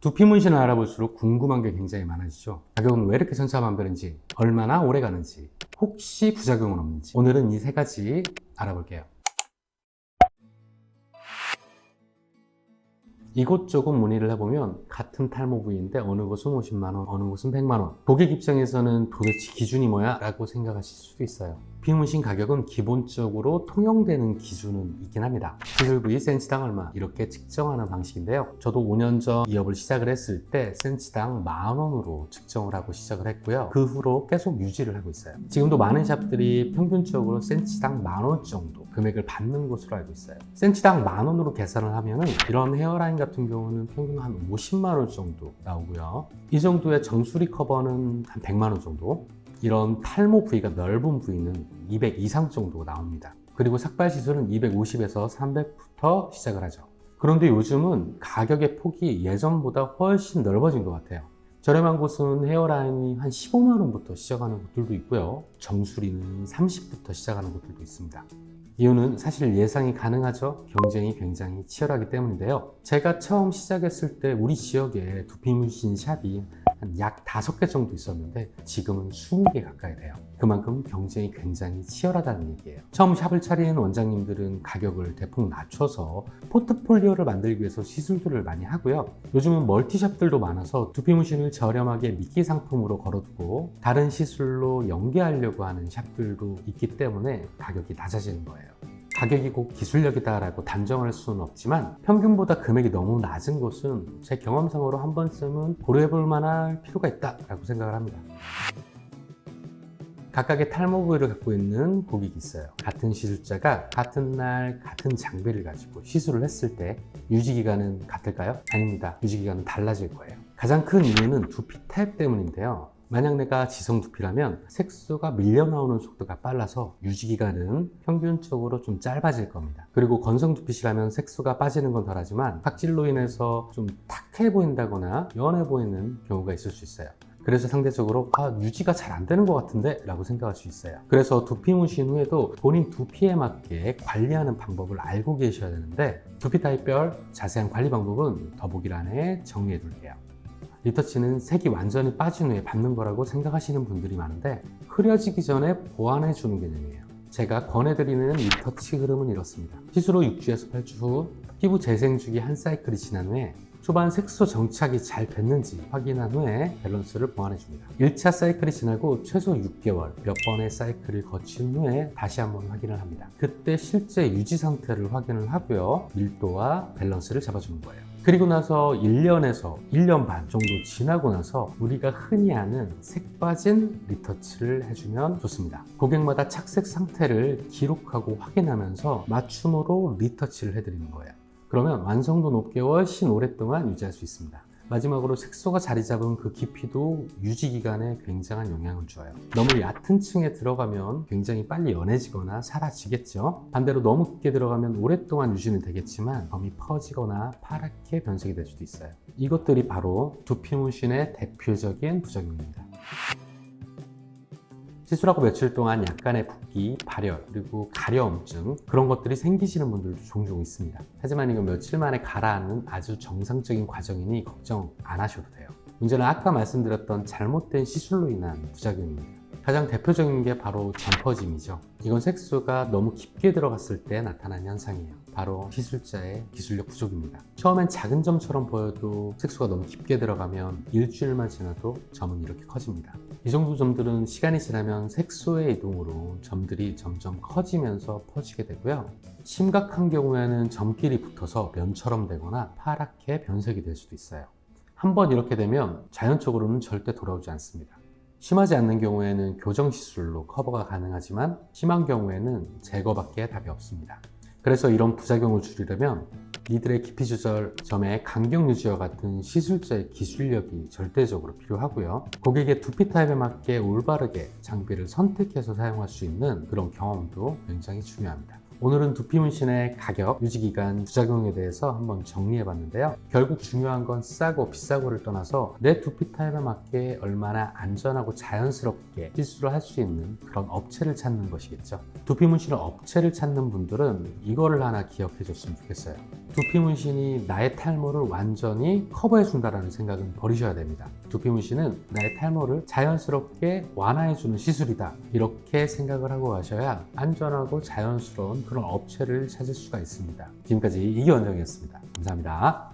두피 문신을 알아볼수록 궁금한 게 굉장히 많아지죠. 가격은 왜 이렇게 천차만별인지, 얼마나 오래 가는지, 혹시 부작용은 없는지, 오늘은 이 세 가지 알아볼게요. 이곳저곳 문의를 해보면 같은 탈모 부위인데 어느 곳은 50만원, 어느 곳은 100만원. 고객 입장에서는 도대체 기준이 뭐야? 라고 생각하실 수도 있어요. 피문신 가격은 기본적으로 통용되는 기준은 있긴 합니다. 시술 부위 센치당 얼마 이렇게 측정하는 방식인데요. 저도 5년 전 기업을 시작을 했을 때 센치당 10,000원으로 측정을 하고 시작을 했고요. 그 후로 계속 유지를 하고 있어요. 지금도 많은 샵들이 평균적으로 센치당 10,000원 정도 금액을 받는 것으로 알고 있어요. 센치당 10,000원으로 계산을 하면은 이런 헤어라인 같은 경우는 평균 한 50만원 정도 나오고요. 이 정도의 정수리 커버는 한 100만원 정도, 이런 탈모 부위가 넓은 부위는 200 이상 정도 나옵니다. 그리고 삭발 시술은 250에서 300부터 시작을 하죠. 그런데 요즘은 가격의 폭이 예전보다 훨씬 넓어진 것 같아요. 저렴한 곳은 헤어라인이 한 15만원부터 시작하는 곳들도 있고요. 정수리는 30부터 시작하는 곳들도 있습니다. 이유는 사실 예상이 가능하죠. 경쟁이 굉장히 치열하기 때문인데요. 제가 처음 시작했을 때 우리 지역에 두피 문신 샵이 한 약 5개 정도 있었는데 지금은 20개 가까이 돼요. 그만큼 경쟁이 굉장히 치열하다는 얘기예요. 처음 샵을 차리는 원장님들은 가격을 대폭 낮춰서 포트폴리오를 만들기 위해서 시술들을 많이 하고요. 요즘은 멀티샵들도 많아서 두피 문신을 저렴하게 미끼 상품으로 걸어두고 다른 시술로 연계하려고 하는 샵들도 있기 때문에 가격이 낮아지는 거예요. 가격이 꼭 기술력이다 라고 단정할 수는 없지만 평균보다 금액이 너무 낮은 곳은 제 경험상으로 한 번쯤은 고려해 볼 만할 필요가 있다 라고 생각을 합니다. 각각의 탈모 부위를 갖고 있는 고객이 있어요. 같은 시술자가 같은 날 같은 장비를 가지고 시술을 했을 때 유지기간은 같을까요? 아닙니다. 유지기간은 달라질 거예요. 가장 큰 이유는 두피 타입 때문인데요. 만약 내가 지성 두피라면 색소가 밀려 나오는 속도가 빨라서 유지기간은 평균적으로 좀 짧아질 겁니다. 그리고 건성 두피시라면 색소가 빠지는 건 덜하지만 각질로 인해서 좀 탁해 보인다거나 연해 보이는 경우가 있을 수 있어요. 그래서 상대적으로 유지가 잘 안 되는 것 같은데 라고 생각할 수 있어요. 그래서 두피 문신 후에도 본인 두피에 맞게 관리하는 방법을 알고 계셔야 되는데 두피 타입별 자세한 관리 방법은 더보기란에 정리해 둘게요. 리터치는 색이 완전히 빠진 후에 받는 거라고 생각하시는 분들이 많은데 흐려지기 전에 보완해 주는 개념이에요. 제가 권해드리는 리터치 흐름은 이렇습니다. 시술 후 6주에서 8주 후 피부 재생 주기 한 사이클이 지난 후에 초반 색소 정착이 잘 됐는지 확인한 후에 밸런스를 보완해 줍니다. 1차 사이클이 지나고 최소 6개월 몇 번의 사이클을 거친 후에 다시 한번 확인을 합니다. 그때 실제 유지 상태를 확인을 하고요. 밀도와 밸런스를 잡아주는 거예요. 그리고 나서 1년에서 1년 반 정도 지나고 나서 우리가 흔히 아는 색 빠진 리터치를 해주면 좋습니다. 고객마다 착색 상태를 기록하고 확인하면서 맞춤으로 리터치를 해드리는 거예요. 그러면 완성도 높게 훨씬 오랫동안 유지할 수 있습니다. 마지막으로 색소가 자리 잡은 그 깊이도 유지 기간에 굉장한 영향을 줘요. 너무 얕은 층에 들어가면 굉장히 빨리 연해지거나 사라지겠죠. 반대로 너무 깊게 들어가면 오랫동안 유지는 되겠지만 점이 퍼지거나 파랗게 변색이 될 수도 있어요. 이것들이 바로 두피 문신의 대표적인 부작용입니다. 시술하고 며칠 동안 약간의 붓기, 발열, 그리고 가려움증 그런 것들이 생기시는 분들도 종종 있습니다. 하지만 이건 며칠 만에 가라앉는 아주 정상적인 과정이니 걱정 안 하셔도 돼요. 문제는 아까 말씀드렸던 잘못된 시술로 인한 부작용입니다. 가장 대표적인 게 바로 점퍼짐이죠. 이건 색소가 너무 깊게 들어갔을 때 나타난 현상이에요. 바로 시술자의 기술력 부족입니다. 처음엔 작은 점처럼 보여도 색소가 너무 깊게 들어가면 일주일만 지나도 점은 이렇게 커집니다. 이 정도 점들은 시간이 지나면 색소의 이동으로 점들이 점점 커지면서 퍼지게 되고요. 심각한 경우에는 점끼리 붙어서 면처럼 되거나 파랗게 변색이 될 수도 있어요. 한번 이렇게 되면 자연적으로는 절대 돌아오지 않습니다. 심하지 않는 경우에는 교정 시술로 커버가 가능하지만 심한 경우에는 제거밖에 답이 없습니다. 그래서 이런 부작용을 줄이려면 니들의 깊이 조절, 점의 간격 유지와 같은 시술자의 기술력이 절대적으로 필요하고요. 고객의 두피 타입에 맞게 올바르게 장비를 선택해서 사용할 수 있는 그런 경험도 굉장히 중요합니다. 오늘은 두피 문신의 가격, 유지기간, 부작용에 대해서 한번 정리해 봤는데요. 결국 중요한 건 싸고 비싸고를 떠나서 내 두피 타입에 맞게 얼마나 안전하고 자연스럽게 시술을 할 수 있는 그런 업체를 찾는 것이겠죠. 두피 문신의 업체를 찾는 분들은 이거를 하나 기억해 줬으면 좋겠어요. 두피 문신이 나의 탈모를 완전히 커버해 준다는 생각은 버리셔야 됩니다. 두피 문신은 나의 탈모를 자연스럽게 완화해 주는 시술이다, 이렇게 생각을 하고 가셔야 안전하고 자연스러운 그런 업체를 찾을 수가 있습니다. 지금까지 이기원장이었습니다. 감사합니다.